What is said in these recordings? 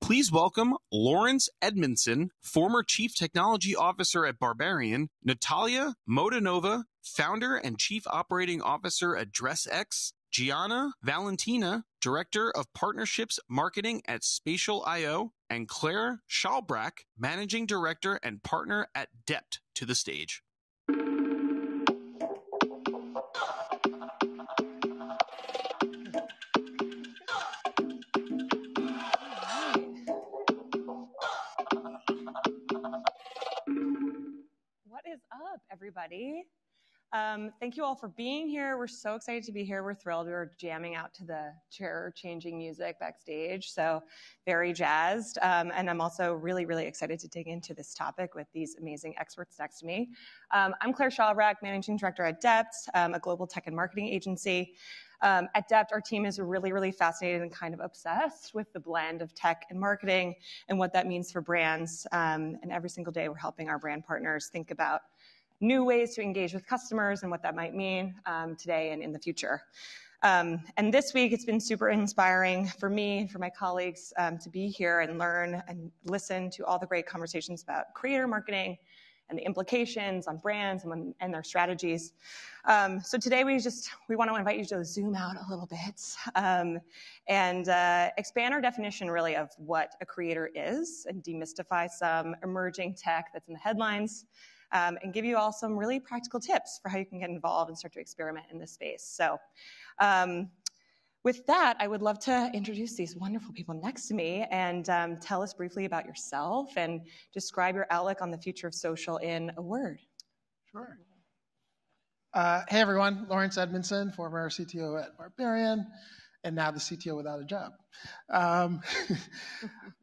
Please welcome Lawrence Edmondson, former Chief Technology Officer at Barbarian, Natalia Modanova, Founder and Chief Operating Officer at DressX, Gianna Valentina, Director of Partnerships Marketing at Spatial.io, and Claire Schalbrack, Managing Director and Partner at Dept, to the stage. What is up, everybody? Thank you all for being here. We're so excited to be here. We're thrilled. We were jamming out to the chair-changing music backstage, so very jazzed. And I'm also really, really excited to dig into this topic with these amazing experts next to me. I'm Claire Schalbrack, Managing Director at Dept, a global tech and marketing agency. At Dept, our team is really, really fascinated and kind of obsessed with the blend of tech and marketing and what that means for brands. And every single day, we're helping our brand partners think about new ways to engage with customers and what that might mean today and in the future. And this week, it's been super inspiring for me and for my colleagues to be here and learn and listen to all the great conversations about creator marketing and the implications on brands and their strategies. So today we want to invite you to zoom out a little bit and expand our definition really of what a creator is and demystify some emerging tech that's in the headlines and give you all some really practical tips for how you can get involved and start to experiment in this space. So with that, I would love to introduce these wonderful people next to me and tell us briefly about yourself and describe your outlook on the future of social in a word. Sure. Hey, everyone. Lawrence Edmondson, former CTO at Barbarian, and now the CTO without a job.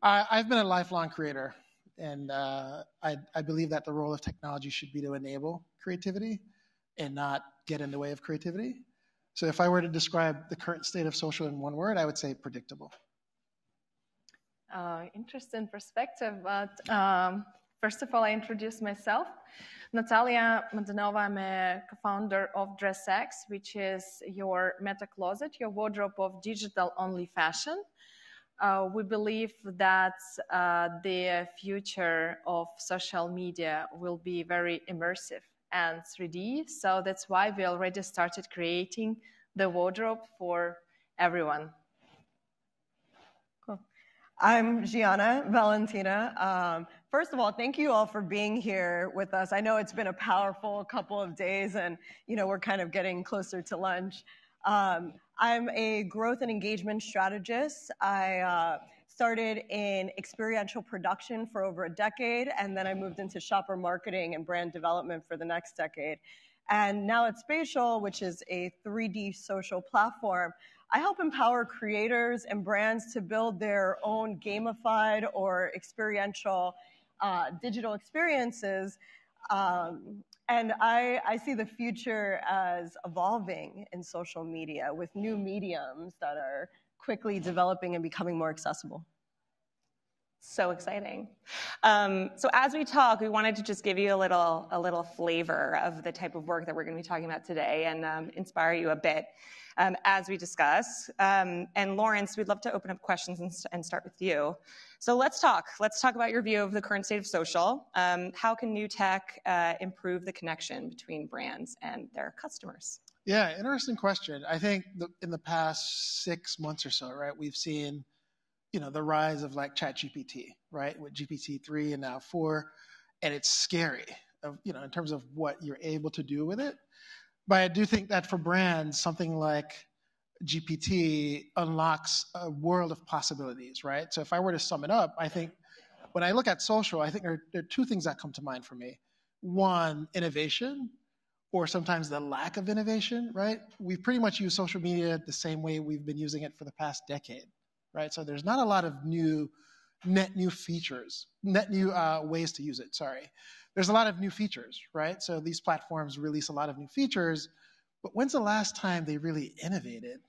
I've been a lifelong creator, and I believe that the role of technology should be to enable creativity and not get in the way of creativity. So if I were to describe the current state of social in one word, I would say predictable. Interesting perspective, but first of all, I introduce myself. Natalia Modanova, I'm a co-founder of DressX, which is your meta closet, your wardrobe of digital-only fashion. We believe that the future of social media will be very immersive and 3D, so that's why we already started creating the wardrobe for everyone. Cool. I'm Gianna Valentina. First of all, thank you all for being here with us. I know it's been a powerful couple of days, and we're kind of getting closer to lunch. I'm a growth and engagement strategist. I started in experiential production for over a decade, and then I moved into shopper marketing and brand development for the next decade. And now at Spatial, which is a 3D social platform, I help empower creators and brands to build their own gamified or experiential digital experiences. And I see the future as evolving in social media with new mediums that are quickly developing and becoming more accessible. So exciting. So as we talk, we wanted to just give you a little flavor of the type of work that we're going to be talking about today and inspire you a bit as we discuss. And Lawrence, we'd love to open up questions and start with you. So let's talk about your view of the current state of social. How can new tech improve the connection between brands and their customers? Yeah, interesting question. I think in the past 6 months or so, right, we've seen, the rise of like ChatGPT, right, with GPT-3 and now 4, and it's scary, in terms of what you're able to do with it. But I do think that for brands, something like GPT unlocks a world of possibilities, right? So if I were to sum it up, I think when I look at social, I think there are two things that come to mind for me. One, innovation, or sometimes the lack of innovation, right? We pretty much use social media the same way we've been using it for the past decade, right? So there's not a lot of net new features, net new ways to use it, sorry. There's a lot of new features, right? So these platforms release a lot of new features, but when's the last time they really innovated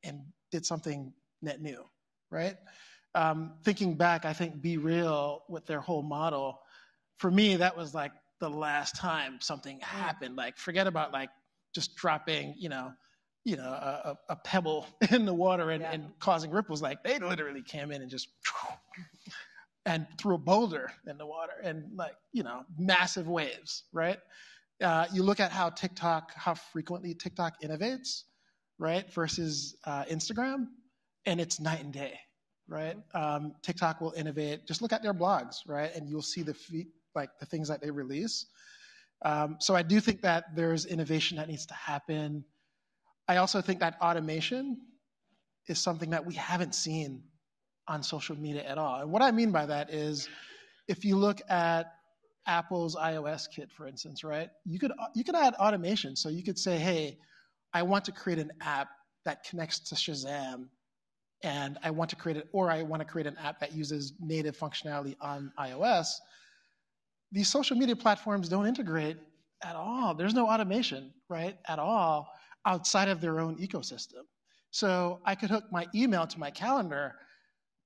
and did something net new, right? Thinking back, I think Be Real with their whole model, for me, that was like the last time something happened. Like, forget about like just dropping, a pebble in the water and causing ripples. Like they literally came in and just and threw a boulder in the water and massive waves, right? You look at how frequently TikTok innovates, right, versus Instagram, and it's night and day, right? TikTok will innovate. Just look at their blogs, right, and you'll see the things that they release. So I do think that there's innovation that needs to happen. I also think that automation is something that we haven't seen on social media at all. And what I mean by that is, if you look at Apple's iOS kit, for instance, right, you could add automation. So you could say, hey, I want to create an app that connects to Shazam, and I want to create an app that uses native functionality on iOS. These social media platforms don't integrate at all. There's no automation, right, at all outside of their own ecosystem. So I could hook my email to my calendar,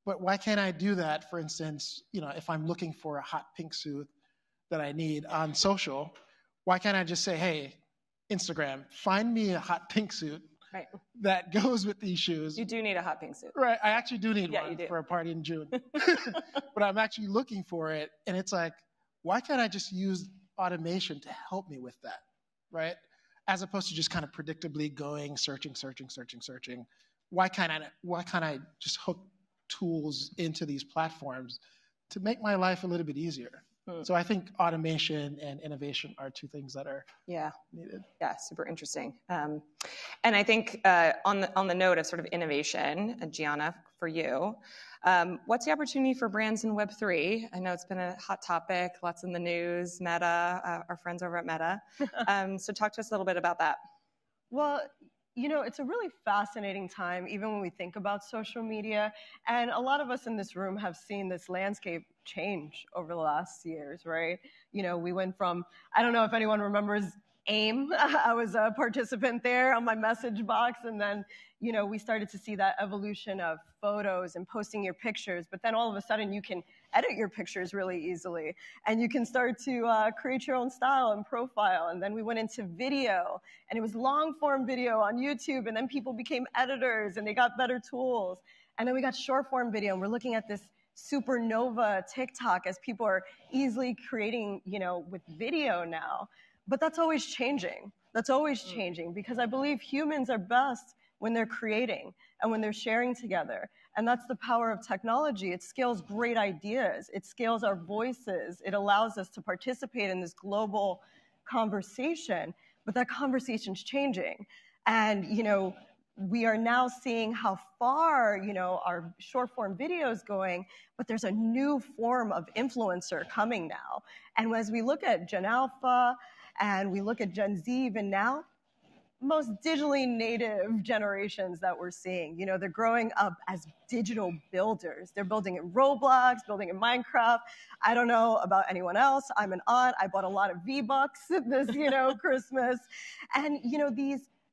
but why can't I do that, for instance, if I'm looking for a hot pink suit that I need on social, why can't I just say, hey, Instagram, find me a hot pink suit that goes with these shoes. You do need a hot pink suit. Right, I actually do need one for a party in June. But I'm actually looking for it, and it's like, why can't I just use automation to help me with that, right? As opposed to just kind of predictably going, searching. Why can't I just hook tools into these platforms to make my life a little bit easier? So I think automation and innovation are two things that are needed. Yeah, super interesting. And I think on the note of sort of innovation, Gianna, for you, what's the opportunity for brands in Web3? I know it's been a hot topic, lots in the news, Meta, our friends over at Meta. So talk to us a little bit about that. Well, it's a really fascinating time, even when we think about social media. And a lot of us in this room have seen this landscape change over the last years, right? We went from, I don't know if anyone remembers AIM. I was a participant there on my message box. And then, we started to see that evolution of photos and posting your pictures. But then all of a sudden you can edit your pictures really easily. And you can start to create your own style and profile. And then we went into video. And it was long form video on YouTube. And then people became editors and they got better tools. And then we got short form video. And we're looking at this supernova TikTok as people are easily creating, with video now. But that's always changing. That's always changing, because I believe humans are best when they're creating and when they're sharing together. And that's the power of technology. It scales great ideas. It scales our voices. It allows us to participate in this global conversation, but that conversation's changing. And, we are now seeing how far, our short form video is going, but there's a new form of influencer coming now. And as we look at Gen Alpha and we look at Gen Z even now, most digitally native generations that we're seeing, they're growing up as digital builders. They're building in Roblox, building in Minecraft. I don't know about anyone else. I'm an aunt. I bought a lot of V-Bucks this, Christmas. And,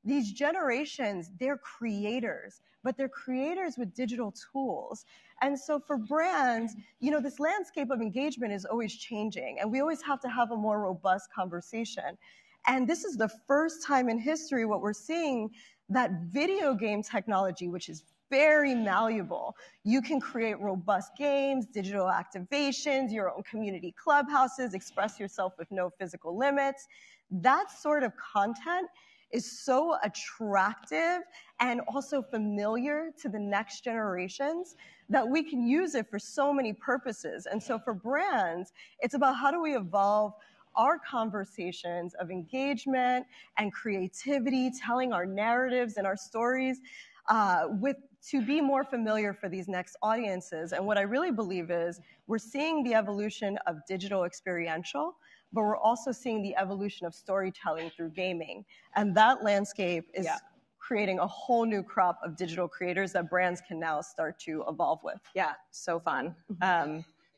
these generations, they're creators, but they're creators with digital tools. And so for brands, this landscape of engagement is always changing, and we always have to have a more robust conversation. And this is the first time in history what we're seeing, that video game technology, which is very malleable. You can create robust games, digital activations, your own community clubhouses, express yourself with no physical limits. That sort of content is so attractive and also familiar to the next generations that we can use it for so many purposes. And so for brands, it's about how do we evolve our conversations of engagement and creativity, telling our narratives and our stories to be more familiar for these next audiences. And what I really believe is we're seeing the evolution of digital experiential, but we're also seeing the evolution of storytelling through gaming. And that landscape is creating a whole new crop of digital creators that brands can now start to evolve with. Yeah, so fun.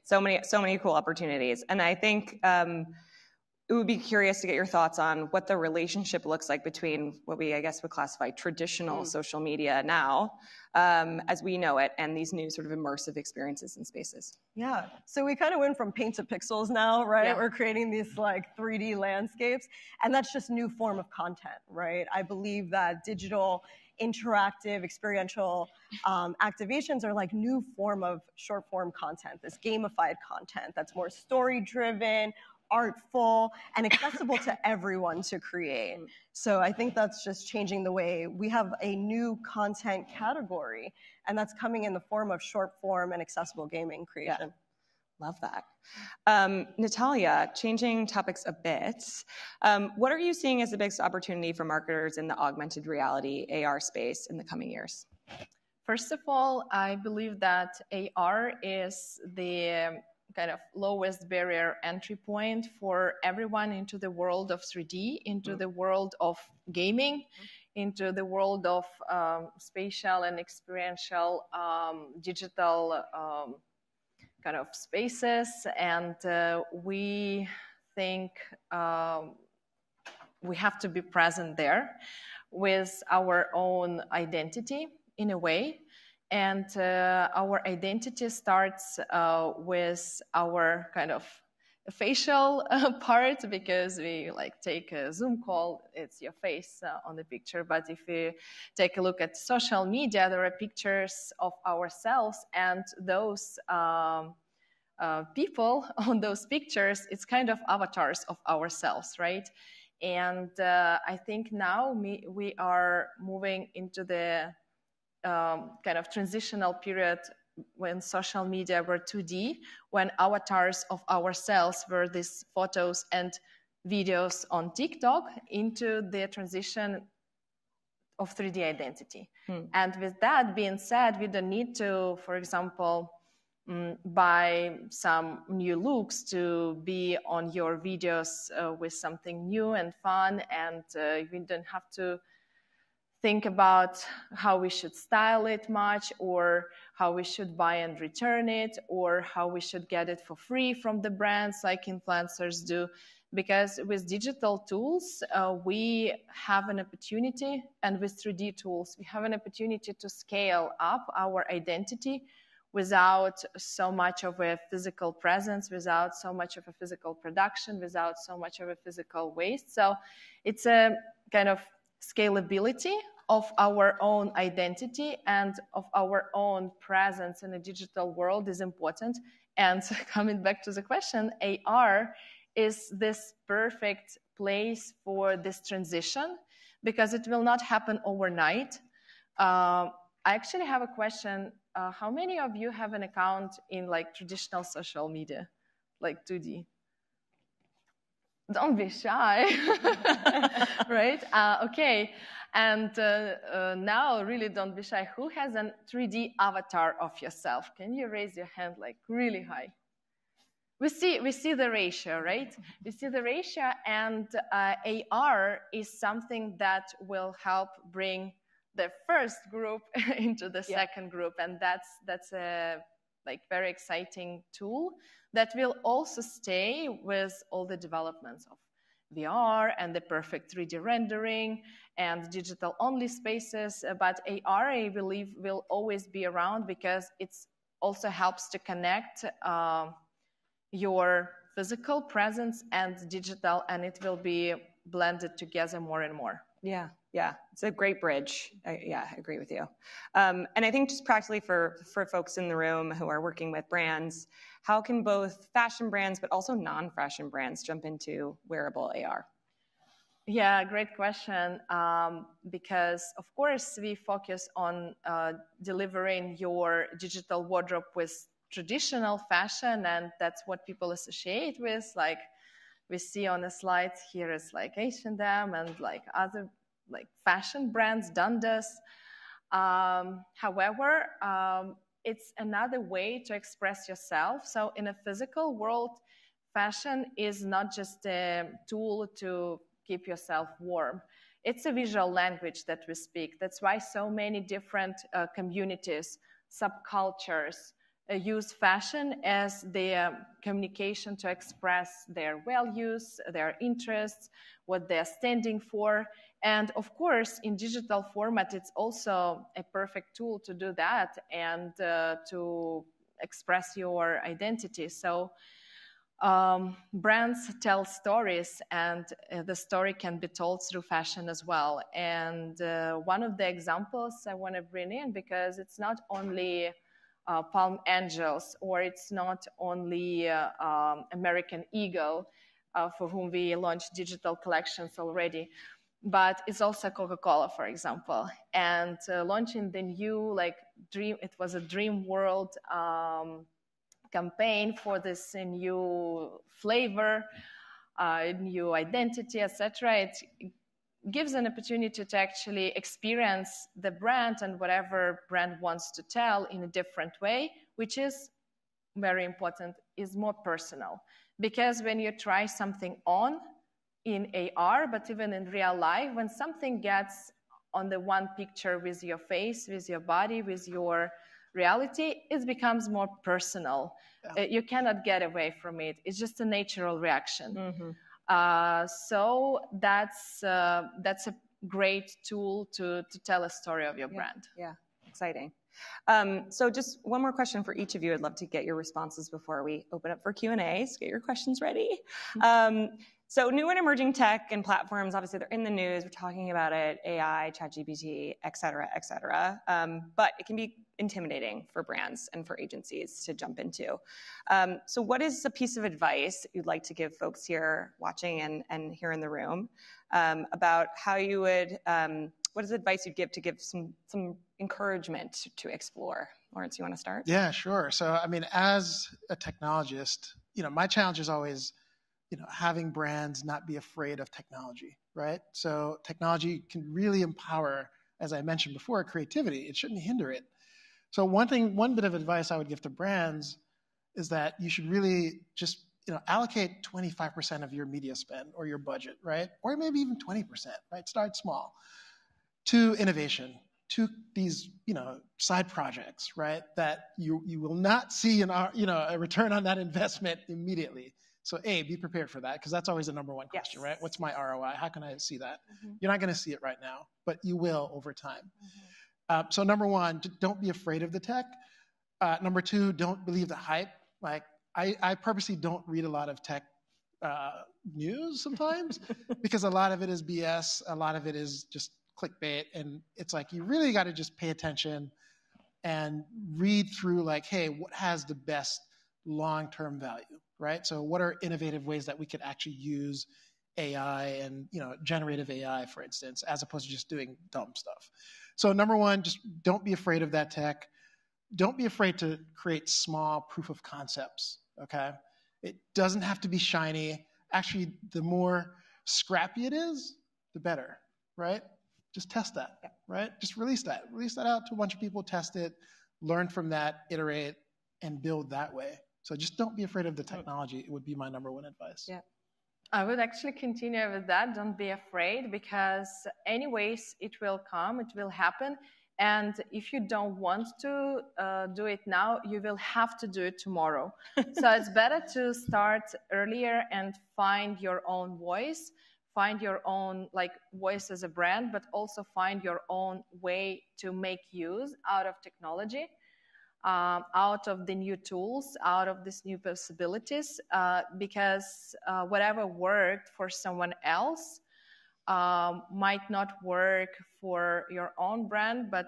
So many cool opportunities. And I think it would be curious to get your thoughts on what the relationship looks like between what we, I guess, would classify traditional social media now as we know it, and these new sort of immersive experiences and spaces. Yeah, so we kind of went from paint to pixels now, right? Yeah. We're creating these like 3D landscapes, and that's just new form of content, right? I believe that digital, interactive, experiential activations are like new form of short form content, this gamified content that's more story driven, artful, and accessible to everyone to create. So I think that's just changing the way we have a new content category, and that's coming in the form of short form and accessible gaming creation. Yeah. Love that. Natalia, changing topics a bit, what are you seeing as the biggest opportunity for marketers in the augmented reality AR space in the coming years? First of all, I believe that AR is the kind of lowest barrier entry point for everyone into the world of 3D, into the world of gaming, into the world of spatial and experiential digital kind of spaces. And we think we have to be present there with our own identity in a way. And our identity starts with our kind of facial part, because we like take a Zoom call, it's your face on the picture. But if we take a look at social media, there are pictures of ourselves, and those people on those pictures, it's kind of avatars of ourselves, right? And I think now we are moving into the kind of transitional period when social media were 2D, when avatars of ourselves were these photos and videos on TikTok, into the transition of 3D identity. And with that being said, we don't need to, for example, buy some new looks to be on your videos with something new and fun, and we don't have to think about how we should style it much, or how we should buy and return it, or how we should get it for free from the brands like influencers do. Because with digital tools, we have an opportunity, and with 3D tools, we have an opportunity to scale up our identity without so much of a physical presence, without so much of a physical production, without so much of a physical waste. So it's a kind of scalability of our own identity and of our own presence in a digital world is important. And coming back to the question, AR is this perfect place for this transition, because it will not happen overnight. I actually have a question. How many of you have an account in like traditional social media, like 2D? Don't be shy, right? Okay, and now really don't be shy. Who has a 3D avatar of yourself? Can you raise your hand like really high? We see the ratio, right? We see the ratio, and AR is something that will help bring the first group into the second group, and that's a like very exciting tool that will also stay with all the developments of VR and the perfect 3D rendering and digital only spaces. But AR, I believe, will always be around, because it also helps to connect your physical presence and digital, and it will be blended together more and more. Yeah, it's a great bridge. I agree with you. And I think just practically for folks in the room who are working with brands, how can both fashion brands but also non-fashion brands jump into wearable AR? Yeah, great question. Because of course we focus on delivering your digital wardrobe with traditional fashion, and that's what people associate with. Like we see on the slides here is like H&M and like other like fashion brands, Dundas. However, it's another way to express yourself. So in a physical world, fashion is not just a tool to keep yourself warm. It's a visual language that we speak. That's why so many different communities, subcultures, use fashion as their communication to express their values, their interests, what they're standing for. And of course, in digital format, it's also a perfect tool to do that and to express your identity. So brands tell stories, and the story can be told through fashion as well. And one of the examples I want to bring in, because it's not only Palm Angels, or it's not only American Eagle, for whom we launched digital collections already, but it's also Coca-Cola, for example. And launching the new dream, it was a Dream World campaign for this new flavor, new identity, etc. It gives an opportunity to actually experience the brand and whatever brand wants to tell in a different way, which is very important, is more personal. Because when you try something on in AR, but even in real life, when something gets on the one picture with your face, with your body, with your reality, it becomes more personal. Yeah. You cannot get away from it. It's just a natural reaction. Mm-hmm. So that's a great tool to tell a story of your brand. Yeah, exciting. So just one more question for each of you. I'd love to get your responses before we open up for Q&A. So get your questions ready. So new and emerging tech and platforms, obviously they're in the news. We're talking about it, AI, ChatGPT, et cetera, et cetera. But it can be intimidating for brands and for agencies to jump into. So what is a piece of advice you'd like to give folks here watching and here in the room about how you would, what is advice you'd give to give some encouragement to explore? Lawrence, you want to start? Yeah, sure. So, I mean, as a technologist, my challenge is always, having brands not be afraid of technology, right? So technology can really empower, as I mentioned before, creativity. It shouldn't hinder it. So one bit of advice I would give to brands is that you should really just, allocate 25% of your media spend or your budget, right? Or maybe even 20%, right? Start small, to innovation, to these, side projects, right? That you will not see a return on that investment immediately. So A, be prepared for that, because that's always the number one question, right? What's my ROI? How can I see that? Mm-hmm. You're not going to see it right now, but you will over time. Mm-hmm. So number one, don't be afraid of the tech. Number two, don't believe the hype. Like I purposely don't read a lot of tech news sometimes because a lot of it is BS. A lot of it is just clickbait. And it's like, you really got to just pay attention and read through hey, what has the best long-term value, right? So what are innovative ways that we could actually use AI and, generative AI, for instance, as opposed to just doing dumb stuff. So number one, just don't be afraid of that tech. Don't be afraid to create small proof of concepts, okay? It doesn't have to be shiny. Actually, the more scrappy it is, the better, right? Just test that, right? Just release that. Release that out to a bunch of people, test it, learn from that, iterate, and build that way. So just don't be afraid of the technology. It would be my number one advice. Yeah. I would actually continue with that. Don't be afraid, because anyways, it will come, it will happen. And if you don't want to do it now, you will have to do it tomorrow. So it's better to start earlier and find your own voice, find your own voice as a brand, but also find your own way to make use out of technology. Out of the new tools, out of these new possibilities, because whatever worked for someone else might not work for your own brand, but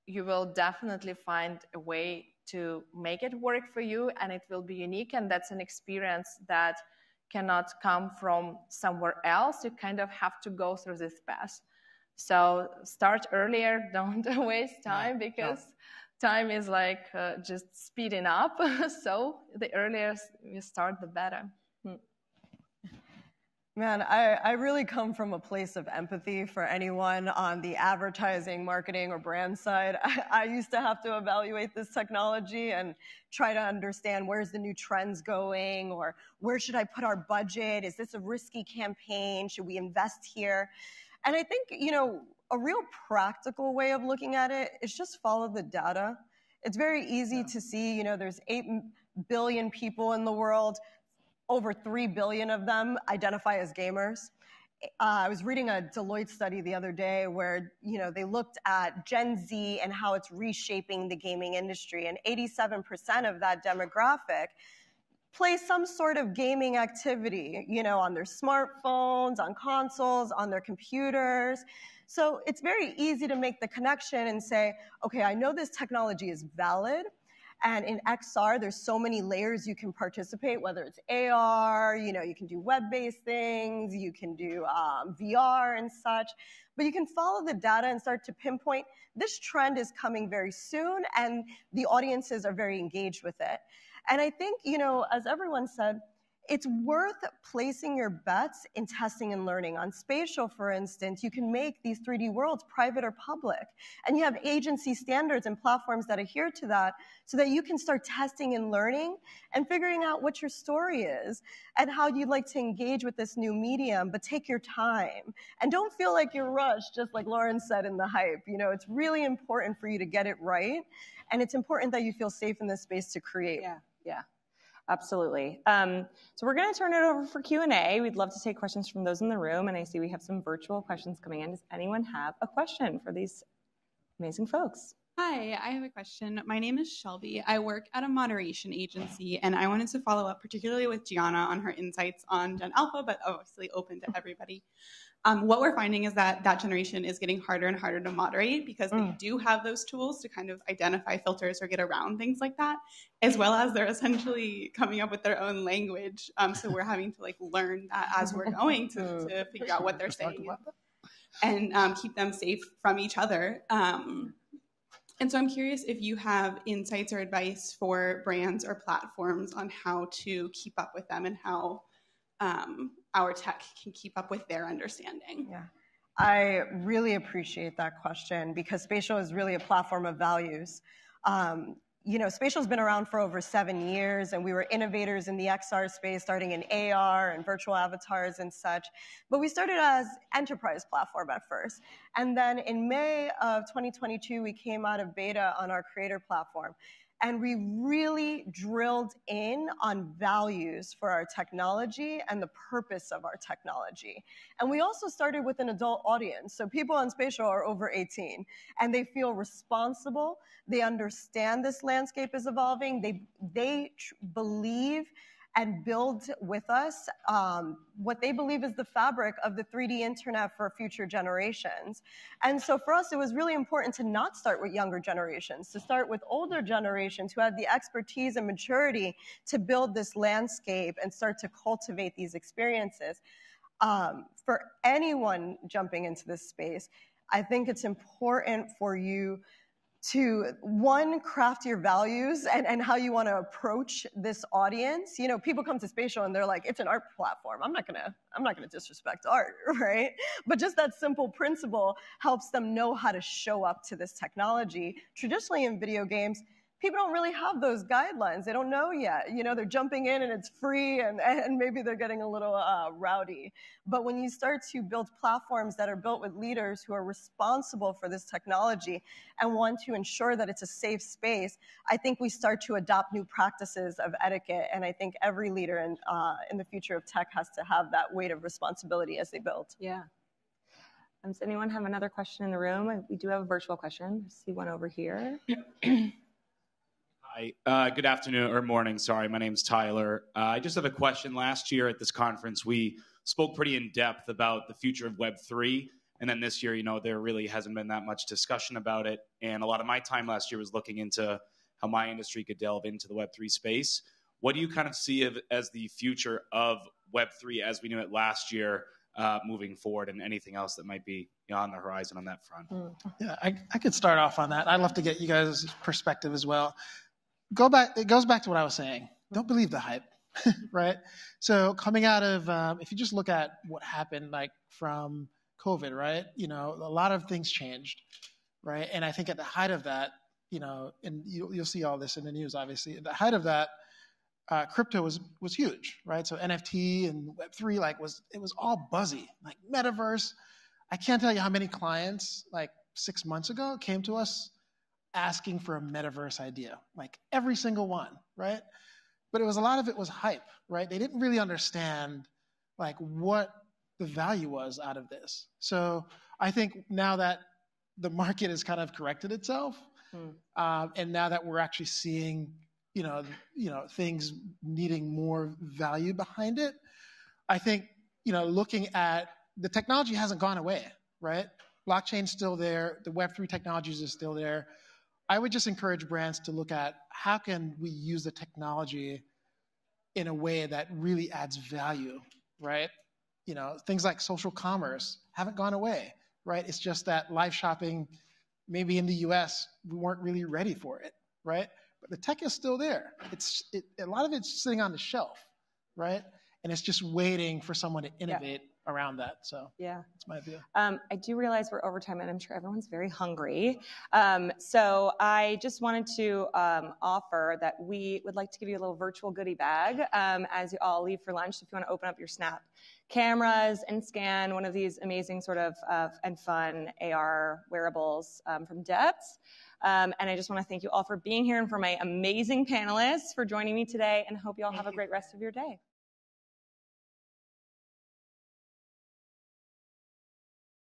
you will definitely find a way to make it work for you, and it will be unique, and that's an experience that cannot come from somewhere else. You kind of have to go through this path. So start earlier, don't waste time, because time is just speeding up. So the earlier you start, the better. Man, I really come from a place of empathy for anyone on the advertising, marketing, or brand side. I used to have to evaluate this technology and try to understand where's the new trends going, or where should I put our budget? Is this a risky campaign? Should we invest here? And I think, a real practical way of looking at it is just follow the data. It's very easy to see, there's 8 billion people in the world. Over 3 billion of them identify as gamers. I was reading a Deloitte study the other day where, they looked at Gen Z and how it's reshaping the gaming industry. And 87% of that demographic play some sort of gaming activity, on their smartphones, on consoles, on their computers. So it's very easy to make the connection and say, okay, I know this technology is valid. And in XR, there's so many layers you can participate, whether it's AR, you can do web-based things, you can do VR and such. But you can follow the data and start to pinpoint this trend is coming very soon, and the audiences are very engaged with it. And I think, as everyone said, it's worth placing your bets in testing and learning. On spatial, for instance, you can make these 3D worlds private or public. And you have agency standards and platforms that adhere to that so that you can start testing and learning and figuring out what your story is and how you'd like to engage with this new medium, but take your time. And don't feel like you're rushed, just like Lauren said in the hype. It's really important for you to get it right. And it's important that you feel safe in this space to create. Yeah. Absolutely. So we're going to turn it over for Q&A. We'd love to take questions from those in the room, and I see we have some virtual questions coming in. Does anyone have a question for these amazing folks? Hi, I have a question. My name is Shelby. I work at a moderation agency, and I wanted to follow up particularly with Gianna on her insights on Gen Alpha, but obviously open to everybody. What we're finding is that generation is getting harder and harder to moderate because they do have those tools to kind of identify filters or get around things like that, as well as they're essentially coming up with their own language. So we're having to learn that as we're going to figure out what they're saying and keep them safe from each other. And so I'm curious if you have insights or advice for brands or platforms on how to keep up with them and how our tech can keep up with their understanding. Yeah, I really appreciate that question because spatial is really a platform of values. Spatial's been around for over 7 years, and we were innovators in the XR space, starting in AR and virtual avatars and such. But we started as enterprise platform at first. And then in May of 2022, we came out of beta on our creator platform. And we really drilled in on values for our technology and the purpose of our technology. And we also started with an adult audience. So people on Spatial are over 18, and they feel responsible. They understand this landscape is evolving. They believe and build with us what they believe is the fabric of the 3D internet for future generations. And so for us, it was really important to not start with younger generations, to start with older generations who had the expertise and maturity to build this landscape and start to cultivate these experiences. For anyone jumping into this space, I think it's important for you to, one, craft your values and how you want to approach this audience. People come to Spatial and they're like, it's an art platform. I'm not gonna disrespect art, right? But just that simple principle helps them know how to show up to this technology. Traditionally in video games, people don't really have those guidelines. They don't know yet. They're jumping in and it's free and maybe they're getting a little rowdy. But when you start to build platforms that are built with leaders who are responsible for this technology and want to ensure that it's a safe space, I think we start to adopt new practices of etiquette. And I think every leader in the future of tech has to have that weight of responsibility as they build. Yeah. Does anyone have another question in the room? We do have a virtual question. I see one over here. Hi, good afternoon or morning. Sorry, my name's Tyler. I just have a question. Last year at this conference, we spoke pretty in depth about the future of Web3. And then this year, there really hasn't been that much discussion about it. And a lot of my time last year was looking into how my industry could delve into the Web3 space. What do you kind of see as the future of Web3 as we knew it last year moving forward, and anything else that might be on the horizon on that front? Yeah, I could start off on that. I'd love to get you guys' perspective as well. It goes back to what I was saying. Don't believe the hype, right? So coming out of, if you just look at what happened from COVID, right? A lot of things changed, right? And I think at the height of that, and you'll see all this in the news, obviously. At the height of that, crypto was huge, right? So NFT and Web3, it was all buzzy, metaverse. I can't tell you how many clients 6 months ago came to us asking for a metaverse idea, like every single one, right? But a lot of it was hype, right? They didn't really understand like what the value was out of this. So I think now that the market has kind of corrected itself, and now that we're actually seeing, things needing more value behind it, I think, looking at the technology hasn't gone away, right? Blockchain's still there. The Web3 technologies are still there. I would just encourage brands to look at how can we use the technology in a way that really adds value, right? Things like social commerce haven't gone away, right? It's just that live shopping, maybe in the US, we weren't really ready for it, right? But the tech is still there. A lot of it's sitting on the shelf, right? And it's just waiting for someone to innovate around that. So that's my view. I do realize we're over time, and I'm sure everyone's very hungry. So I just wanted to offer that we would like to give you a little virtual goodie bag as you all leave for lunch. So if you want to open up your Snap cameras and scan one of these amazing sort of and fun AR wearables from Depths. And I just want to thank you all for being here and for my amazing panelists for joining me today, and hope you all have a great rest of your day.